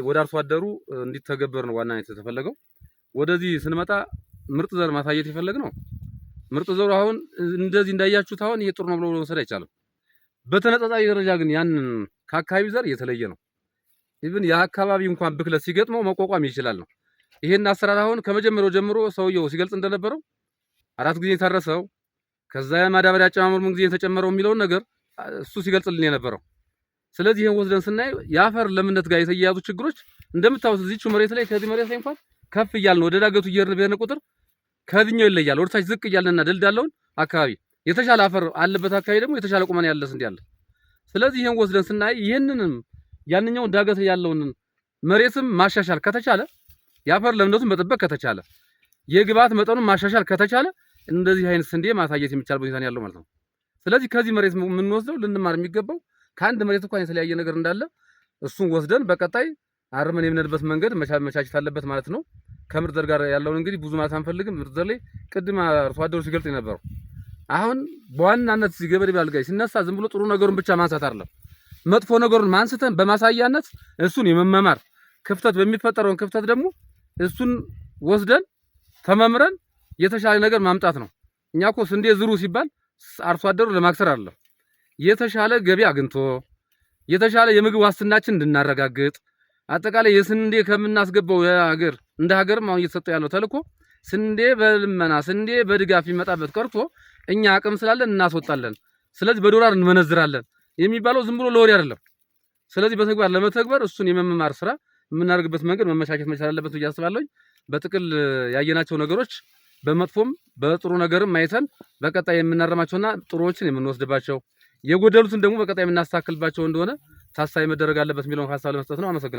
ወደ አርሶ አደሩ እንዲተገበር ነው ዋናነት የተፈለገው። ወደዚህ ስንመጣ ምርጥ ዘር ማሳየት የፈለግነው ምርጥ ዘሩ አሁን እንደዚህ እንዳያችሁት አሁን ይሄ ጥሩ ነው ብሎ መውሰድ አይቻልም። በተነጻጻሪ ደረጃ ግን ያንን ከአካባቢው ዘር የተለየ ነው። ኢቭን የአካባቢ እንኳን ብክለት ሲገጥመው መቋቋም ይችላል ነው። ይሄን አሰራር አሁን ከመጀመሪያው ጀምሮ ሰውየው ሲገልጽ እንደነበረው 4 ጊዜ ታረሰው ከዛ የማዳበሪያ አጨማመር ምን ጊዜ የተጨመረው የሚለውን ነገር እሱ ሲገልጽልን የነበረው። ስለዚህ ይሄን ወስደን ስናይ የአፈር ለምነት ጋር የተያያዙ ችግሮች እንደምታውቁት እዚህቹ መሬት ላይ ከዚህ መሬት ላይ እንኳን ከፍ እያልን ወደ ዳገቱ እየሄድን በሄድን ቁጥር ከዚህኛው ይለያል። ወደ ታች ዝቅ እያልንና ደልዳለውን አካባቢ የተሻለ አፈር አለበት አካባቢ ደግሞ የተሻለ ቁመና ያለ ስንዴ አለ። ስለዚህ ይሄን ወስደን ስናይ ይሄንንም ያንኛውን ዳገት ያለውን መሬትም ማሻሻል ከተቻለ የአፈር ለምነቱን መጠበቅ ከተቻለ የግብዓት መጠኑን ማሻሻል ከተቻለ እንደዚህ አይነት ስንዴ ማሳየት የሚቻል ሁኔታ ነው ያለው ማለት ነው። ስለዚህ ከዚህ መሬት የምንወስደው ልንማር የሚገባው ከአንድ መሬት እንኳን የተለያየ ነገር እንዳለ እሱን ወስደን በቀጣይ አርመን የምንሄድበት መንገድ መቻቸት አለበት ማለት ነው። ከምርጥ ዘር ጋር ያለውን እንግዲህ ብዙ ማለት አንፈልግም። ምርጥ ዘር ላይ ቅድም አርሶ አደሩ ሲገልጽ የነበረው አሁን በዋናነት ገበሬ ባልጋይ ሲነሳ ዝም ብሎ ጥሩ ነገሩን ብቻ ማንሳት አይደለም፣ መጥፎ ነገሩን ማንስተን በማሳያነት እሱን የመመማር ክፍተት በሚፈጠረውን ክፍተት ደግሞ እሱን ወስደን ተመምረን የተሻለ ነገር ማምጣት ነው። እኛ እኮ ስንዴ ዝሩ ሲባል አርሶ አደሩ ለማክሰር አይደለም፣ የተሻለ ገቢ አግኝቶ የተሻለ የምግብ ዋስትናችን እንድናረጋግጥ አጠቃላይ የስንዴ ከምናስገባው የሀገር እንደ ሀገርም አሁን እየተሰጠው ያለው ተልእኮ ስንዴ በልመና ስንዴ በድጋፍ ይመጣበት ቀርቶ እኛ አቅም ስላለን እናስወጣለን፣ ስለዚህ በዶላር እንመነዝራለን የሚባለው ዝም ብሎ ለወሬ አይደለም። ስለዚህ በተግባር ለመተግበር እሱን የመመማር ስራ የምናደርግበት መንገድ መመቻቸት መቻል አለበት ብዬ አስባለሁ። በጥቅል ያየናቸው ነገሮች በመጥፎም በጥሩ ነገርም አይተን በቀጣይ የምናረማቸውና ጥሩዎችን የምንወስድባቸው የጎደሉትን ደግሞ በቀጣይ የምናስተካክልባቸው እንደሆነ ታሳቢ መደረግ አለበት የሚለውን ሀሳብ ለመስጠት ነው። አመሰግናለሁ።